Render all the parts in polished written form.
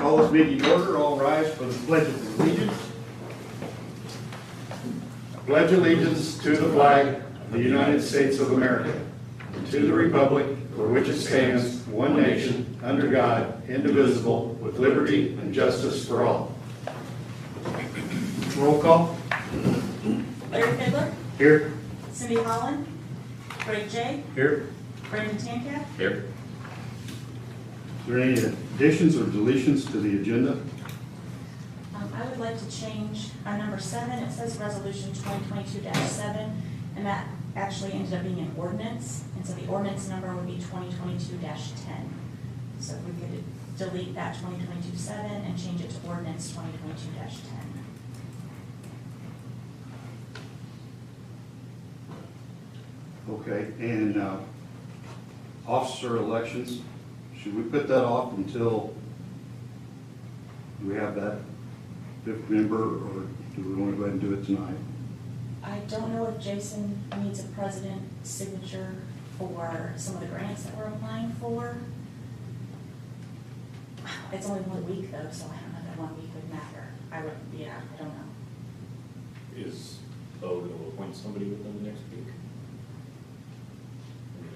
Call this meeting to order. All rise for the Pledge of Allegiance. Pledge allegiance to the flag of the United States of America, and to the republic for which it stands, one nation, under God, indivisible, with liberty and justice for all. Roll call. Larry Fidler, Here. Cindy Holland, Greg J, Here. Brendan Tancat, Here. Is there any additions or deletions to the agenda? I would like to change number 7. It says resolution 2022-7, and that actually ended up being an ordinance, and so the ordinance number would be 2022-10. So if we could delete that 2022-7 and change it to ordinance 2022-10. Okay, and officer elections, should we put that off until we have that fifth member, or do we want to go ahead and do it tonight? I don't know if Jason needs a president signature for some of the grants that we're applying for. It's only 1 week though, so I don't know if that 1 week would matter. I don't know. Is Bo going to appoint somebody within the next week? I mean,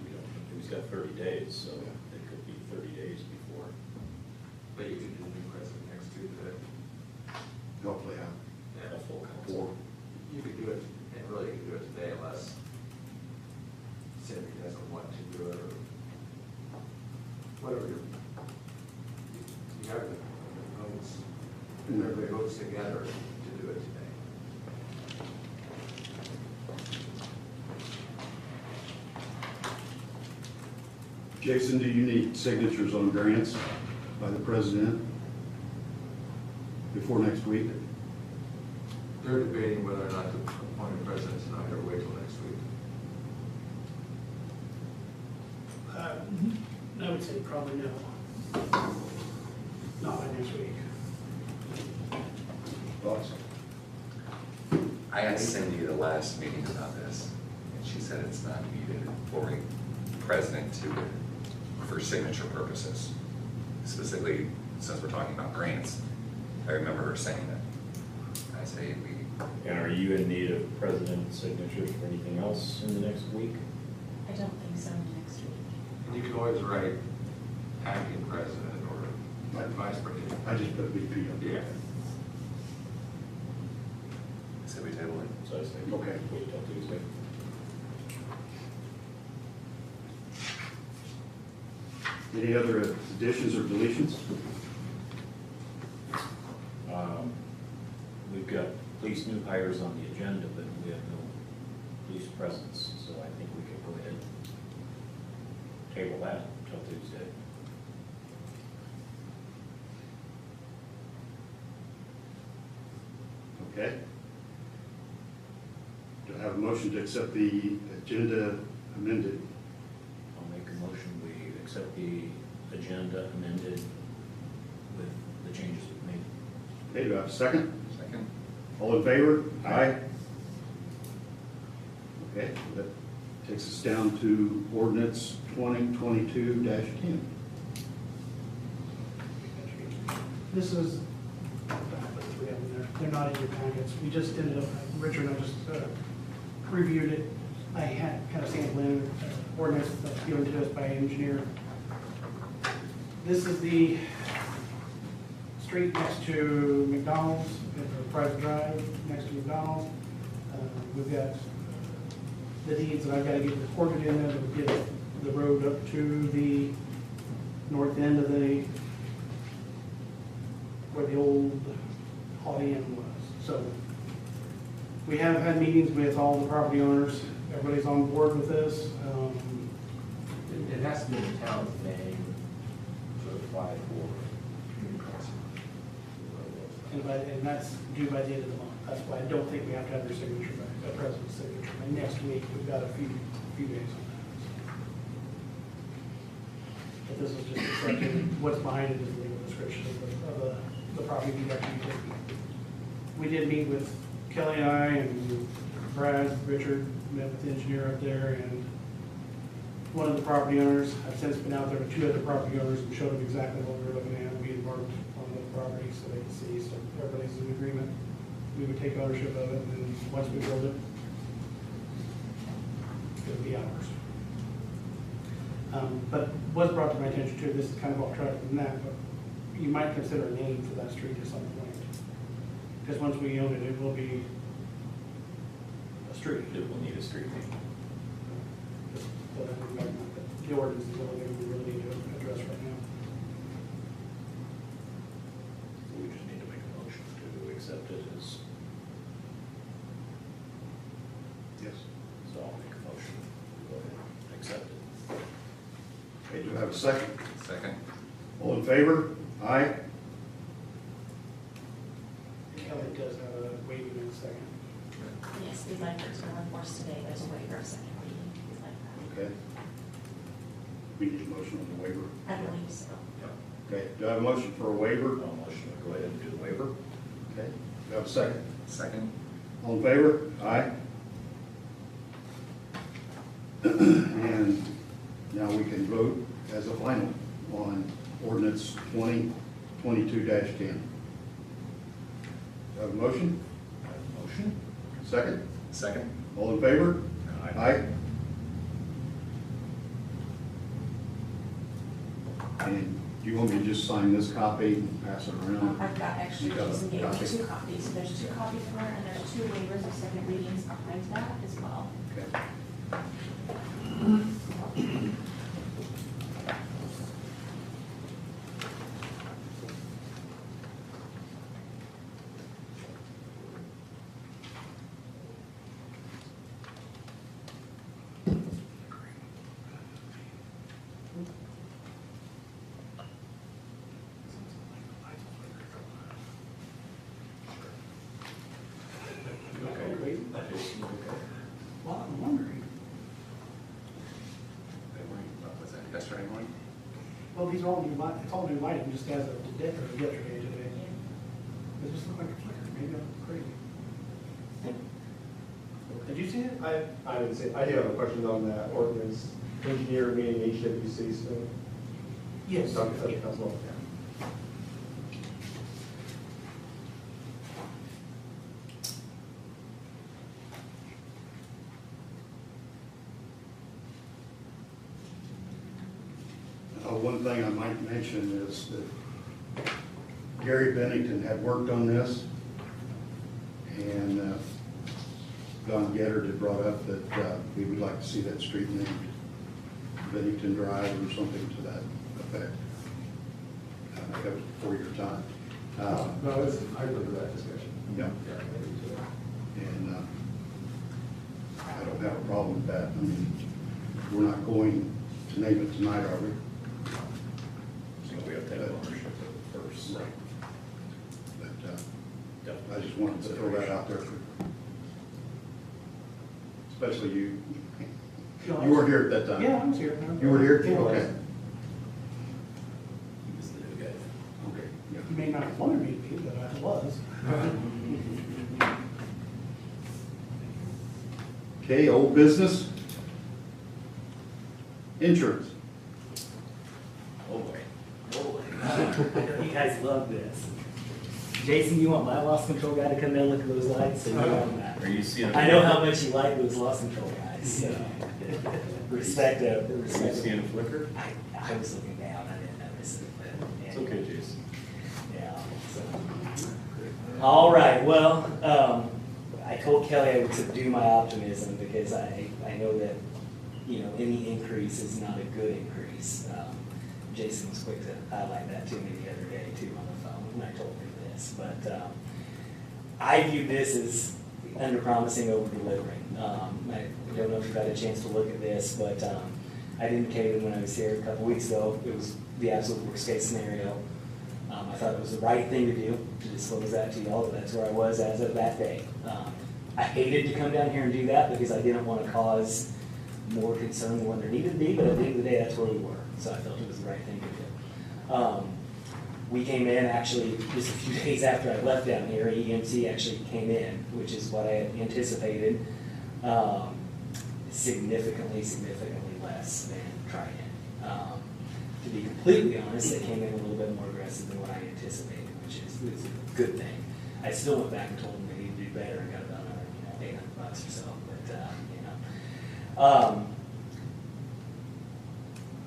we don't, he's got 30 days, so it could be 30 days before. But you could do the new president next Tuesday. Hopefully, A full council. four. You could do it, and really you could do it today unless Cindy doesn't want to do it, or whatever. You have the votes, everybody votes together to do it today. Jason, do you need signatures on grants by the president before next week? They're debating whether or not to appoint a president tonight or wait till next week. I would say probably no. Not by next week. Thoughts? I asked Cindy the last meeting about this, and she said it's not needed for a president for signature purposes. Specifically, since we're talking about grants, I remember her saying that. I say we, And are you in need of president signatures for anything else in the next week? I don't think so next week. And you can always write acting president or vice president. I just put VP up there. Yeah. say we table it. So I say, Okay. wait till Tuesday. Any other additions or deletions? We've got police new hires on the agenda, but we have no police presence, so I think we could go ahead and table that until Tuesday. Okay. Do I have a motion to accept the agenda amended? I'll make a motion, we accept the agenda amended with the changes we've made. Okay, do I have a second? Second? All in favor? Aye. Okay, that takes us down to ordinance 2022-10. This is, we have them there. They're not in your packets. We just ended up, Richard and I just reviewed it. I had kind of sampled in ordinance that's given to us by an engineer. This is the street next to McDonald's, or private drive next to McDonald's. We've got the deeds that I've got to get recorded in there that would get the road up to the north end of where the old Holiday Inn was. So we have had meetings with all the property owners. Everybody's on board with this. It has to be in the town's name to apply for community crossing. And that's due by the end of the month. That's why I don't think we have to have their signature, the president's signature. And next week, we've got a few days on that. But this is just accepting, what's behind it is the legal description of the property we have to be taking. We did meet with Kelly and I and Brad, Richard, met with the engineer up there, and one of the property owners. I've since been out there with two other property owners and showed them exactly what we were looking at. We embarked property so they can see, so everybody's in agreement. We would take ownership of it, and then once we build it, it'll be ours. But was brought to my attention too, this is kind of off track from that, but you might consider a name for that street at some point. Because once we own it, it will be a street. It will need a street name. Just so that we know that the ordinance is the only thing we really need to address right now. We just need to make a motion to accept it as, Yes. so I'll make a motion. Go ahead, accept it. Okay, do I have a second? Second? All in favor? Aye. Kelly does have a waiver in a second. Yes, we'd like for it to be enforced today, there's a waiver of second reading, we'd like that. Okay. We need a motion on the waiver. I believe so. Okay, do I have a motion for a waiver? I'll motion to go ahead and do the waiver. Okay, do I have a second? Second? All in favor? Aye. And now we can vote as a final on ordinance 2022-10. Do I have a motion? I have a motion. Second? Second? All in favor? Aye. And do you want me to just sign this copy and pass it around? I've got, actually, You got a Jason gave me copy? 2 copies, there's 2 copies for it, and there's 2 waivers of second readings behind that as well. Okay. Okay. Jason, okay. Well, I'm wondering, What was that, yesterday morning? well, these are all new, it's all new lighting, just as of today, or yesterday, today. It just looked like a flicker, maybe I'm crazy. Did you see it? I didn't see, I do have a question on that ordinance, engineer meaning HWC, so. Yes. Sorry, Councilman. One thing I might mention is that Gary Bennington had worked on this, and Don Gettard had brought up that we would like to see that street named Bennington Drive or something to that effect. That was before your time. No, I remember that discussion. Yeah. Yeah, maybe too. And I don't have a problem with that. I mean, we're not going to name it tonight, are we? So we have to have ownership of it first. Right. But I Definitely. just wanted to throw that out there for, especially you. You weren't here at that time. Yeah, I was here. You were here? Yeah. Okay. He was the new guy. Okay, yeah. You may not have wanted me to be, but I was. Okay, old business. Insurance. Oh, boy. You guys love this. Jason, you want my loss control guy to come in and look at those lights? So you want that. Are you seeing? I know how much you like those loss control guys, so. Respect it. Are you seeing a flicker? I was looking down, I didn't notice it, but. It's okay, Jason. Yeah, so. All right, well, I told Kelly I would subdue my optimism because I know that, you know, any increase is not a good increase. Jason was quick to highlight that to me the other day too on the phone when I told him this. But I view this as under promising, over delivering. I don't know if you've had a chance to look at this, but I indicated when I was here a couple weeks ago, it was the absolute worst case scenario. I thought it was the right thing to do, to disclose that to y'all, that's where I was as of that day. I hated to come down here and do that because I didn't want to cause more concern than what there needed to be, but at the end of the day, that's where we were. So I felt it was the right thing to do. We came in actually just a few days after I left down here, EMC actually came in, which is what I had anticipated, significantly less than Trident. To be completely honest, they came in a little bit more aggressive than what I anticipated, which is a good thing. I still went back and told them they need to do better and got about another, $800 or so, but,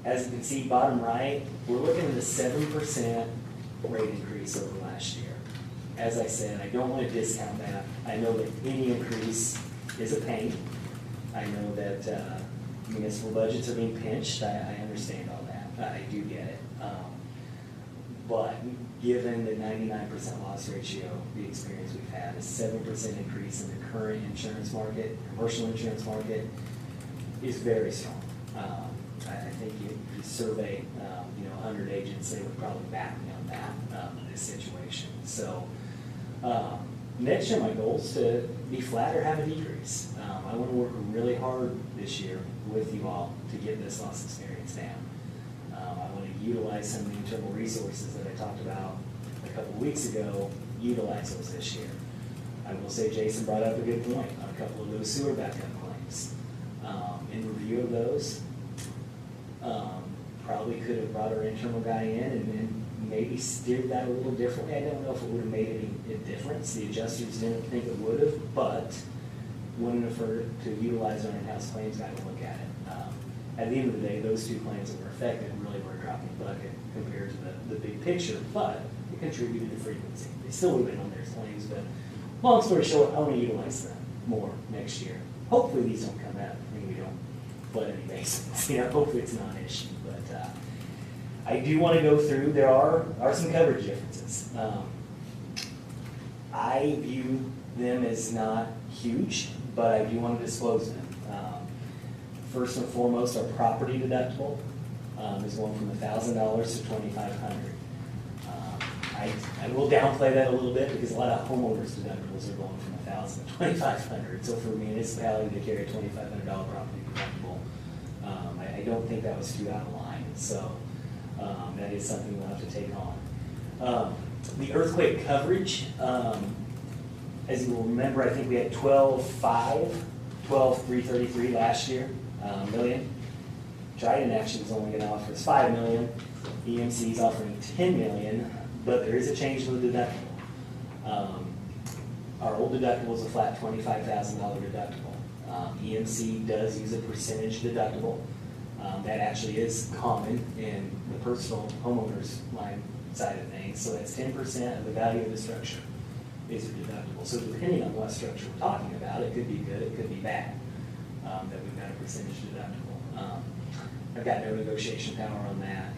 as you can see, bottom right, we're looking at a 7% rate increase over last year. As I said, I don't want to discount that. I know that any increase is a pain. I know that municipal budgets are being pinched. I understand all that. I do get it. But given the 99% loss ratio, the experience we've had, a 7% increase in the current insurance market, commercial insurance market, is very strong. I think if you survey, 100 agents, they would probably back me on that, in this situation. So, next year, my goal is to be flat or have a decrease. I want to work really hard this year with you all to get this loss experience down. I want to utilize some of the internal resources that I talked about a couple of weeks ago, utilize those this year. I will say Jason brought up a good point on a couple of those sewer backup claims. In review of those, probably could have brought our internal guy in and then maybe steered that a little differently. I don't know if it would have made any difference. The adjusters didn't think it would have, but wouldn't have hurt to utilize our in-house claims guy to look at it. At the end of the day, those two claims that were affected really were a drop in the bucket compared to the big picture, but it contributed to frequency. They still would have been on their claims, but long story short, I want to utilize them more next year. Hopefully these don't come out and we don't flood any basements. Hopefully it's not an issue, but I do want to go through. There are some coverage differences. I view them as not huge, but I do want to disclose them. First and foremost, our property deductible is going from $1,000 to $2,500. I will downplay that a little bit because a lot of homeowners deductibles are going from $1,000 to $2,500. So for a municipality to carry a $2,500 property deductible, I don't think that was too out of line. So that is something we'll have to take on. The earthquake coverage, as you will remember, I think we had 12,333 last year, million. Trident actually was only going to offer us $5 million. EMC is offering $10 million, but there is a change to the deductible. Our old deductible is a flat $25,000 deductible. EMC does use a percentage deductible. That actually is common in the personal homeowners line side of things. So that's 10% of the value of the structure is your deductible. So depending on what structure we're talking about, it could be good, it could be bad, that we've got a percentage deductible. I've got no negotiation power on that.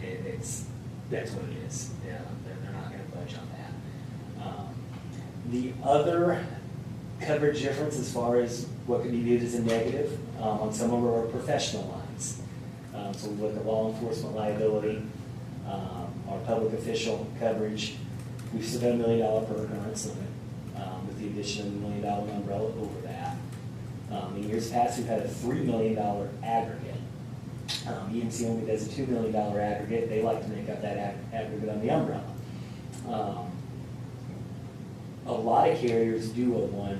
That's what it is. Yeah, they're not going to budge on that. The other coverage difference as far as what could be viewed as a negative on some of our professional lines. So we look at law enforcement liability, our public official coverage. We've still got $1 million per occurrence limit with the addition of the $1 million umbrella over that. In years past, we've had a $3 million aggregate. EMC only does a $2 million aggregate. They like to make up that aggregate on the umbrella. A lot of carriers do a 1-2.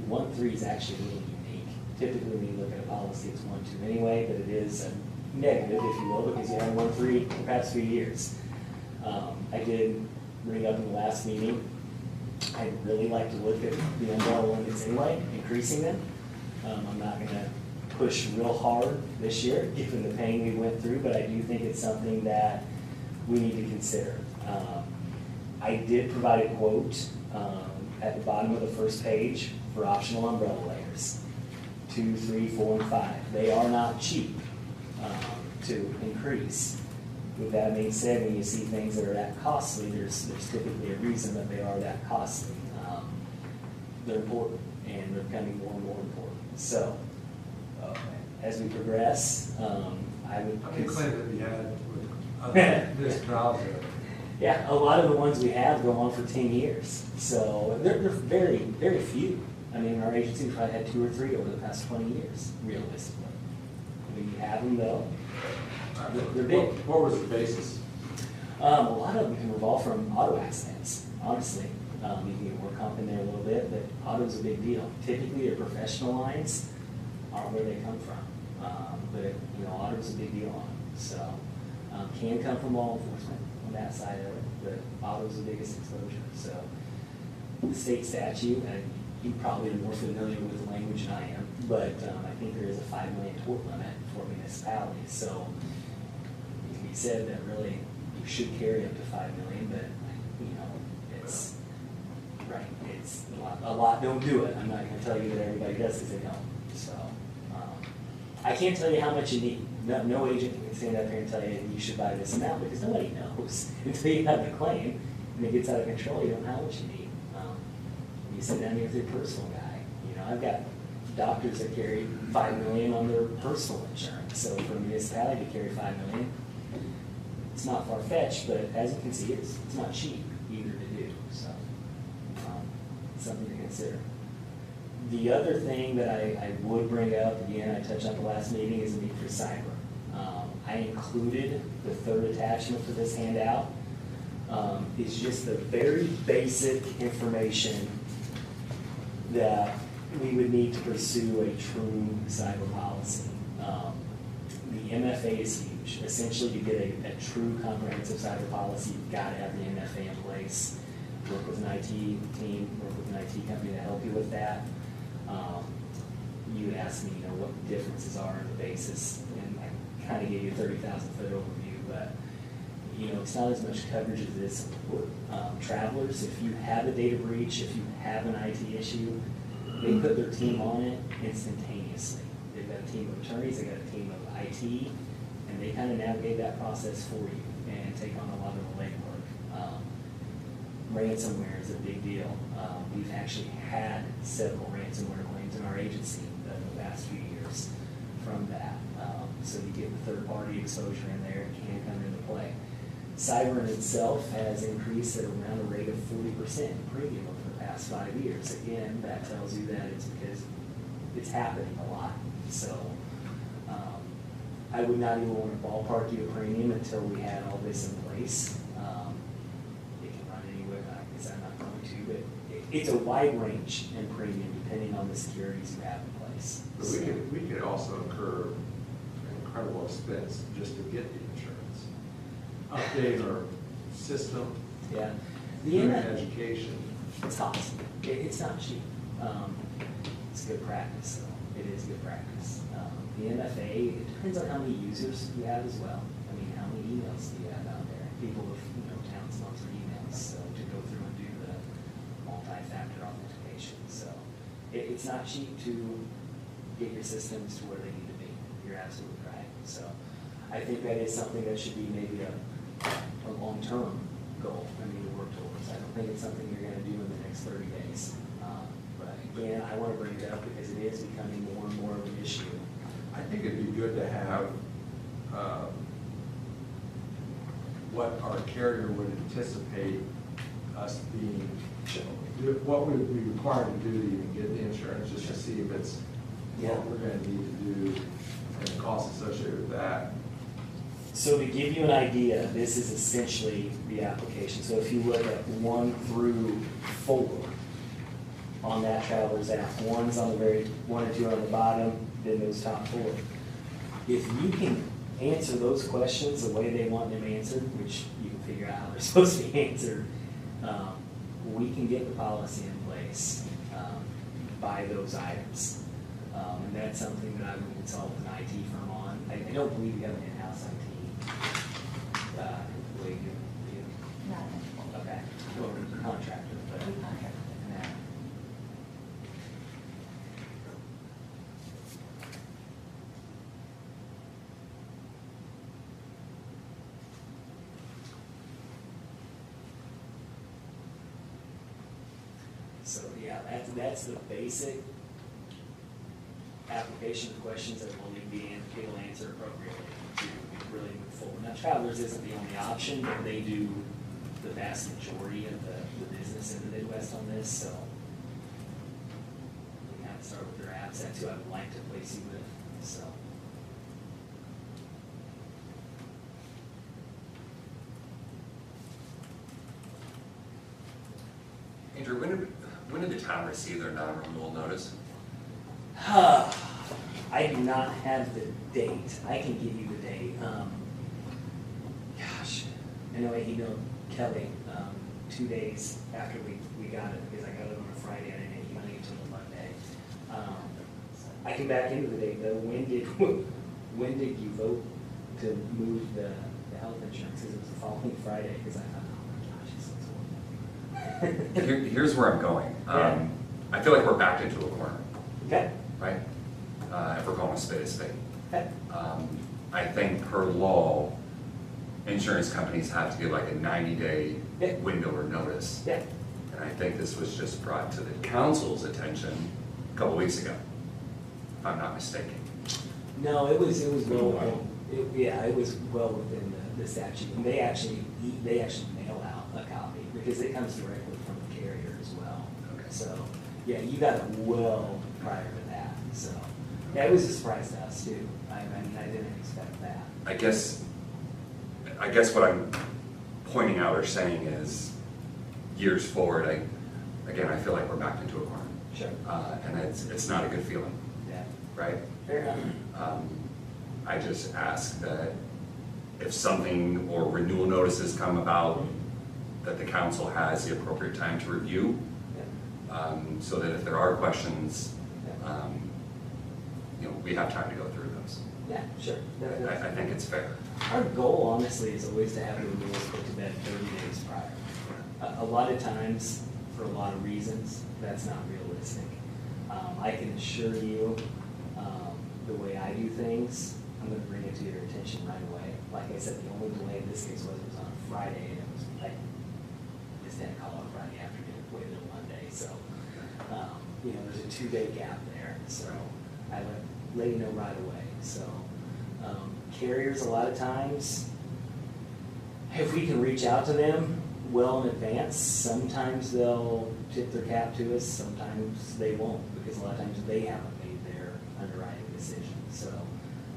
1-3 is actually a little unique. Typically, when you look at a policy, it's 1-2 anyway, but it is a negative, if you will, because you have 1-3 the past few years. I did bring up in the last meeting, I'd really like to look at the umbrella limits anyway, increasing them. I'm not going to push real hard this year, given the pain we went through, but I do think it's something that we need to consider. I did provide a quote at the bottom of the first page for optional umbrella layers, 2, 3, 4, and 5. They are not cheap to increase. With that being said, when you see things that are that costly, there's typically a reason that they are that costly. They're important, and they're becoming more and more important. So, as we progress, I would... How many claims have you had with this browser? Yeah, a lot of the ones we have go on for 10 years. So they're very, very few. I mean, our agency probably had 2 or 3 over the past 20 years, realistically. When you have them, though, they're big. What was the basis? A lot of them can revolve from auto accidents, honestly. You can get work comp in there a little bit, but auto's a big deal. Typically, your professional lines aren't where they come from. But, auto's a big deal on them. So, can come from law enforcement. that side of it, but auto's the biggest exposure, so. The state statute, and you probably are more familiar with the language than I am, but I think there is a 5 million tort limit for municipalities, so it can be said that really you should carry up to 5 million, but, you know, it's, right, it's a lot don't do it. I'm not gonna tell you that everybody does because they don't, so. I can't tell you how much you need. No agent can stand up here and tell you you should buy this amount because nobody knows until you have the claim and it gets out of control. You don't know how much you need. You sit down here with your personal guy. You know, I've got doctors that carry 5 million on their personal insurance. So for a municipality to carry 5 million, it's not far fetched, but as you can see, it's not cheap either to do. So something to consider. The other thing that I would bring up, again, I touched on the last meeting, is the need for cyber. I included the third attachment for this handout. It's just the very basic information that we would need to pursue a true cyber policy. The MFA is huge. Essentially, to get a true comprehensive cyber policy, you've got to have the MFA in place. Work with an IT team, work with an IT company to help you with that. You would ask me, you know, what the differences are in the basis, and I kind of gave you a 30,000-foot overview, but you know, it's not as much coverage as it is support. Travelers, if you have a data breach, if you have an IT issue, they put their team on it instantaneously. They've got a team of attorneys, they've got a team of IT, and they kind of navigate that process for you and take on a lot of the legwork. Ransomware is a big deal. We've actually had several ransomware claims in our agency in the past few years from that. So you get the third-party exposure in there, it can come into play. Cyber in itself has increased at around a rate of 40% in premium over the past 5 years. Again, that tells you that it's because it's happening a lot. So I would not even want to ballpark you a premium until we had all this in place. It can run anywhere, I guess I'm not going to, but it's a wide range in premium depending on the securities you have in place. But we could also incur an incredible expense just to get the insurance. Update our system, Yeah. doing education. It's awesome. It's not cheap. It's good practice, though. It is good practice. The MFA, it depends on how many users you have as well. I mean, how many emails do you have out there? People with, you know, town-sponsored emails, so to go through and do the multi-factor authentication. So it's not cheap to get your systems to where they need to be. You're absolutely right. So I think that is something that should be maybe a long-term goal, I mean, to work towards. I don't think it's something you're gonna do in the next 30 days. But again, I wanna bring it up because it is becoming more and more of an issue. I think it'd be good to have what our carrier would anticipate us being, what we would be required to do to even get the insurance, just to see if it's what we're gonna need to do and the costs associated with that. So to give you an idea, this is essentially the application. So if you look at 1 through 4 on that Travelers app, 1's on the very, 1 and 2 are on the bottom, then those top 4. If you can answer those questions the way they want them answered, which you can figure out how they're supposed to be answered, we can get the policy in place by those items. And that's something that I would consult with an IT firm on. I don't believe you have an in-house IT. Believe you? No, Okay. Or contractor, but. we contract with them. Yeah. So, yeah, that's the basic application of questions that will need to be able to answer appropriately to really move forward. Now, Travelers isn't the only option, but they do the vast majority of the business in the Midwest on this, so we have to start with their apps. That's who I would like to place you with, so. Andrew, when did the town receive their non-renewal notice? I do not have the date. I can give you the date. Gosh, I know I emailed Kelly 2 days after we got it, because I got it on a Friday and I didn't email it until Monday. I came back into the date though, when did you vote to move the health insurance? Because it was the following Friday, because I thought, oh my gosh, it's so slow. Here's where I'm going. Yeah. I feel like we're backed into a corner, Okay, right? If we're calling a spade a spade. okay, I think per law, insurance companies have to give like a 90-day Yeah. window or notice. yeah, And I think this was just brought to the council's attention a couple weeks ago, if I'm not mistaken. no, it was well, it was well within the statute, and they actually mail out a copy, because it comes directly from the carrier as well. Okay. So, yeah, you got it well prior to that, so, yeah, it was a surprise to us too. I mean, I didn't expect that. I guess what I'm pointing out or saying is, years forward, I feel like we're backed into a corner. Sure. And it's not a good feeling, Yeah, right? fair enough. I just ask that if something or renewal notices come about, that the council has the appropriate time to review, Yeah. so that if there are questions, Yeah. we have time to go through those. Yeah, sure. I think it's fair. Our goal, honestly, is always to have the renewals put to bed 30 days prior. A lot of times, for a lot of reasons, that's not realistic. I can assure you, the way I do things, I'm gonna bring it to your attention right away. Like I said, the only delay in this case was it was on a Friday, and it was like, just didn't call on Friday afternoon, waited until Monday, so, there's a 2-day gap there, so I let you know right away, so. Carriers, a lot of times, if we can reach out to them well in advance, sometimes they'll tip their cap to us, sometimes they won't, because a lot of times they haven't made their underwriting decision. So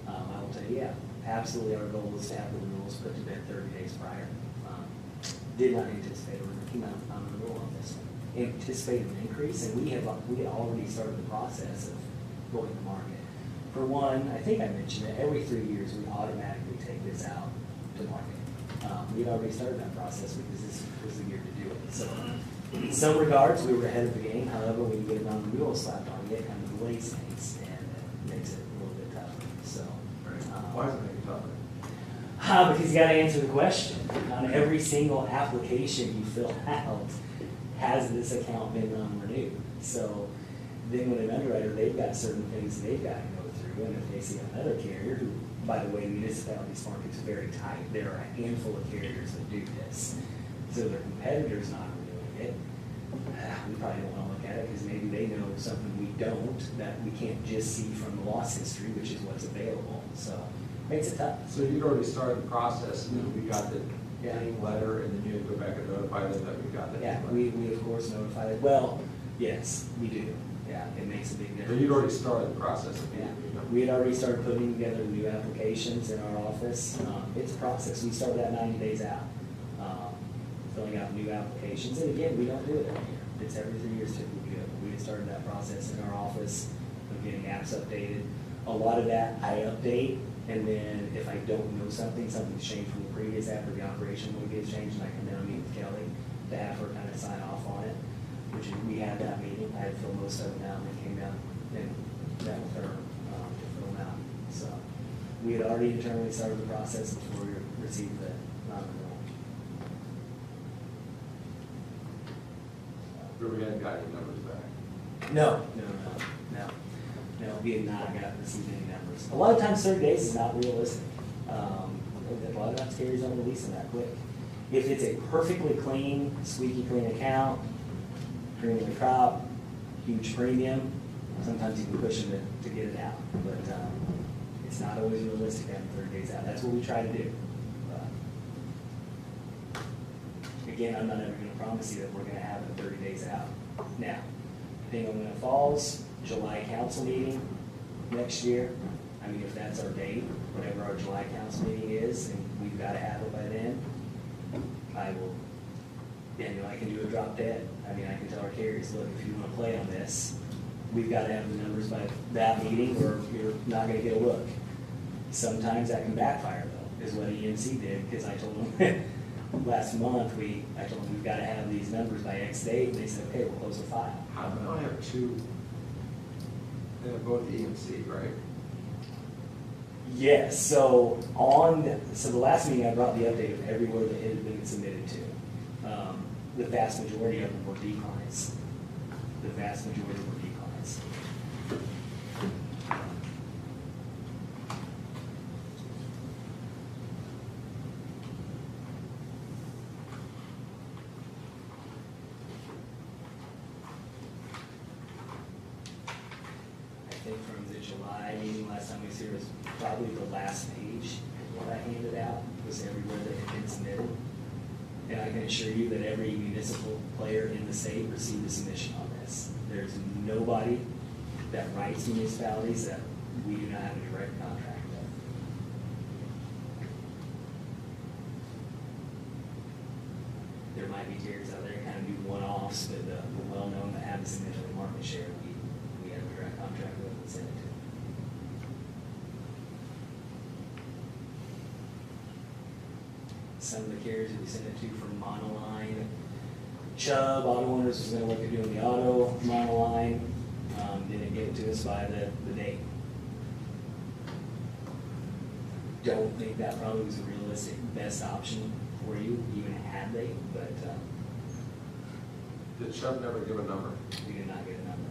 I will tell you, yeah, absolutely our goal is to have the renewals put to bed 30 days prior. Did not anticipate a renewal on this one. Anticipated an increase, and we had already started the process of going to market. For one, I think I mentioned that every 3 years we automatically take this out to market. We'd already started that process because this was the year to do it. So in some regards, we were ahead of the game. However, when you get a non-renewal slapped on you, it kind of delays things and it makes it a little bit tougher. So, Why is it making it tougher? because you got to answer the question. On every single application you fill out, has this account been non-renewed? So then when an underwriter, they've got certain things they've got to go through, and if they see another carrier, who, by the way, municipalities' market's very tight, there are a handful of carriers that do this, so their competitor's not renewing it, we probably don't want to look at it, because maybe they know something we don't, that we can't just see from the loss history, which is what's available, so makes it tough. So you'd already started the process, and then we got the Yeah. dang letter, and then you had to go back and notify them that we got that. Yeah, letter. we of course notify them, well, yes, we do, yeah, it makes a big So difference. you'd already started the process. Yeah, we had already started putting together new applications in our office. It's a process. We start that 90 days out, filling out new applications. And again, we don't do it every year. It's every 3 years typically we do it. We had started that process in our office of getting apps updated. A lot of that I update, and then if I don't know something's changed from the previous app or the operation will get changed, and I come down and meet with Kelly to have her kind of sign off on it, which we had that meeting. I had filled most of it out, and we came down and met with her to fill them out. So we had already internally started the process before we received the non-renewal. But we hadn't got any numbers back. No, we had not received any numbers. A lot of times 30 days is not realistic. A lot of times carriers don't release them that quick. If it's a perfectly clean, squeaky clean account, premium to crop, huge premium, sometimes you can push them to get it out. But it's not always realistic having 30 days out. That's what we try to do. Again, I'm not ever going to promise you that we're going to have it 30 days out. Now, depending on when it falls, July council meeting next year, I mean, if that's our date, whatever our July council meeting is, and we've got to have it by then, I will, I can do a drop dead. I mean, I can tell our carriers, look, if you want to play on this, we've got to have the numbers by that meeting, or you're not going to get a look. Sometimes that can backfire, though, is what EMC did, because I told them, last month, I told them we've got to have these numbers by X date, and they said, okay, we'll close the file. I only have two, they have both E and C, right? Yes, so the last meeting I brought the update of everywhere that it had been submitted to. The vast majority of them were declines. The vast majority were declines. I think from the July meeting last time we was here was probably the last page of what I handed out, was everywhere that had been submitted. And I can assure you that every municipal player in the state received a submission on this. There's nobody that writes municipalities that we do not have a direct contract with. There might be tiers out there, kind of do one-offs, but the well-known that have a significant market share, we have a direct contract with and send it to. Some of the carriers that we sent it to from Monoline, Chubb, Auto Owners was gonna look at doing the auto, Monoline, didn't get it to us by the date. Don't think that probably was a realistic best option for you, even had they, but, Did Chubb never give a number? we did not get a number.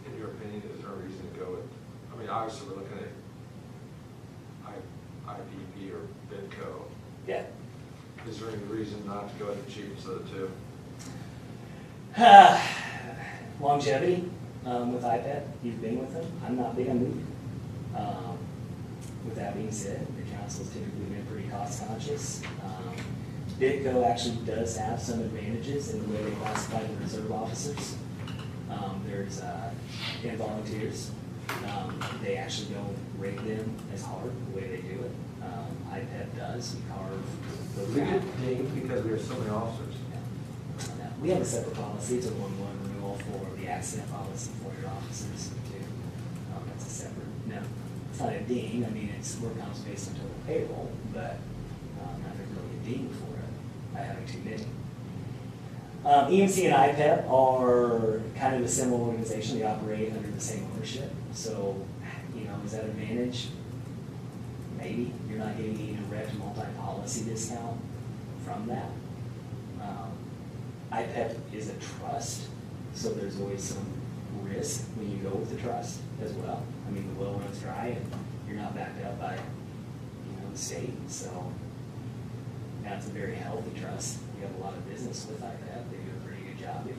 In your opinion, is there a reason to go with, I mean, obviously, we're looking at IPP or Bidco. Yeah. Is there any reason not to go with the cheapest of the two? Longevity with iPad, you've been with them. I'm not big on moving. With that being said, the council's typically been pretty cost conscious. Bitco actually does have some advantages in the way they classify the reserve officers. There's and volunteers. They actually don't rate them as hard the way they do it. IPEP does. We carve those We out. get dinged because we have so many officers. We have a separate policy, it's a 1-1 renewal for the accident policy for your officers too. That's a separate, no, it's not a ding, I mean, work counts based on total payroll, but not really a ding for it, by having too many. EMC and IPEP are kind of a similar organization, they operate under the same ownership, so, is that an advantage? Maybe, you're not getting any direct multi-policy discount from that. IPEP is a trust, so there's always some risk when you go with the trust as well. I mean, the well runs dry and you're not backed up by, the state, so that's a very healthy trust. We have a lot of business with IPEP, they do a pretty good job. We've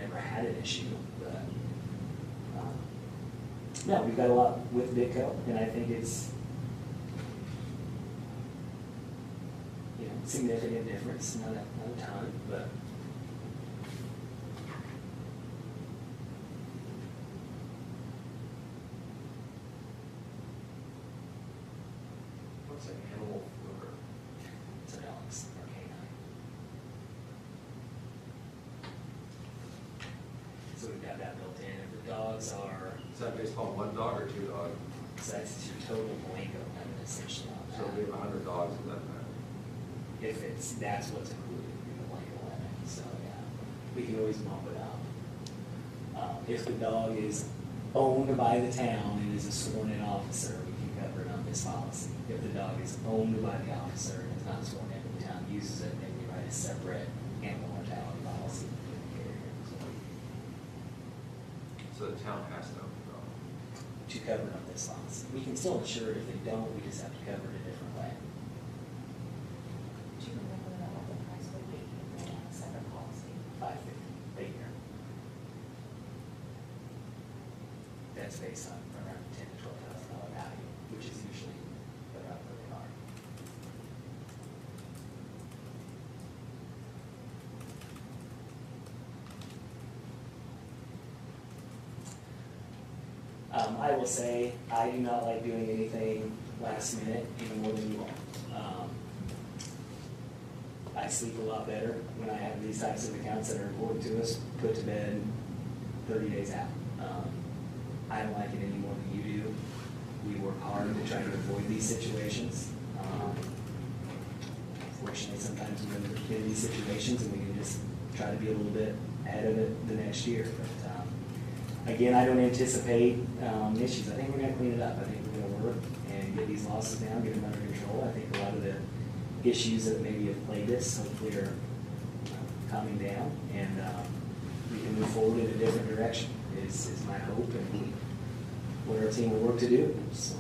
never had an issue, but, no, we've got a lot with Bitco, and I think it's, significant difference, not a ton, but. What's an animal flutter? It's a dog's or canine. So we've got that built in, and the dogs are, Is that based on one dog or two dogs? so that's your total blanket limit essentially on So we have 100 dogs in that matter. If that's what's included in the blanket limit, so yeah, we can always bump it up. If the dog is owned by the town and is a sworn-in officer, we can cover it on this policy. If the dog is owned by the officer and is not sworn in, the town uses it, then we write a separate animal mortality policy for the carrier. So the town has to own the dog. To cover it on this policy. We can still insure it if they don't, we just have to cover it a different way. Do you remember what the price would be if they had a separate policy? $550 a year. That's based on around $10,000 to $12,000 value, which is usually about where they are. I will say, I do not like doing anything last minute any more than you all. I sleep a lot better when I have these types of accounts that are important to us, put to bed 30 days out. I don't like it any more than you do. We work hard to try to avoid these situations. Fortunately, sometimes we run into these situations and we can just try to be a little bit ahead of it the next year. But again, I don't anticipate issues. I think we're going to clean it up. I think we're going to work and get these losses down, get them under control. I think a lot of the issues that maybe have plagued us hopefully are calming down, and we can move forward in a different direction is my hope and what our team will work to do. So.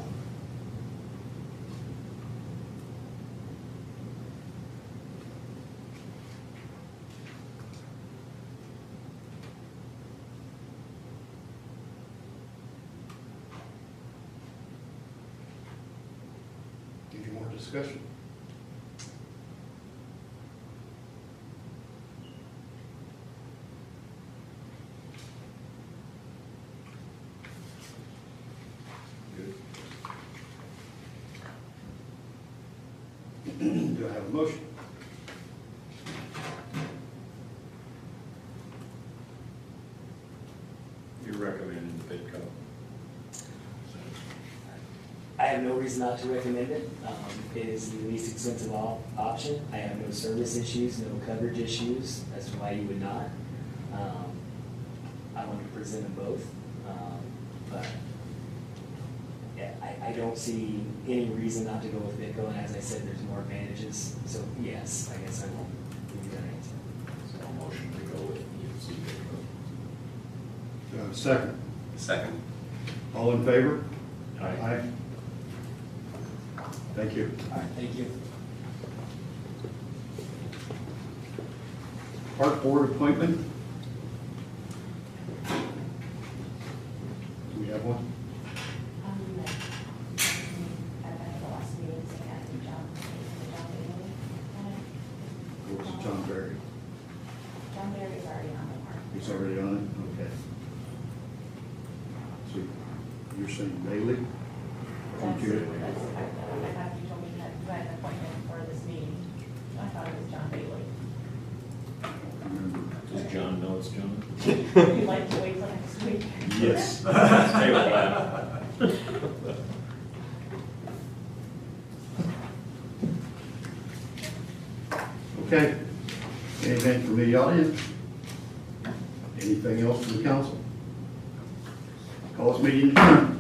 Any more discussion? Good. Do I have a motion? You're recommending the bid co. I have no reason not to recommend it. It is the least expensive option. I have no service issues, no coverage issues. That's why you would not. I want to present them both. But yeah, I don't see any reason not to go with Bitco. And as I said, there's more advantages. So yes, I guess I will give you that answer. So a motion to go with EFC bid co. Do I have a second? Second. All in favor? Aye. Thank you. All right, thank you. Park Board appointment? Do we have one? At the last meeting, so I had John Or was it John Berry? John Barry's already on the mark. He's already on it? Okay. So you're saying Bailey? That's, Thank you. I thought you told me that you had an appointment for this meeting. I thought it was John Bailey. Remember. Does John know it's John? Would you like to wait till next week? Yes. Table that. Okay. Anything from the audience? Anything else from the council? Call this meeting adjourned.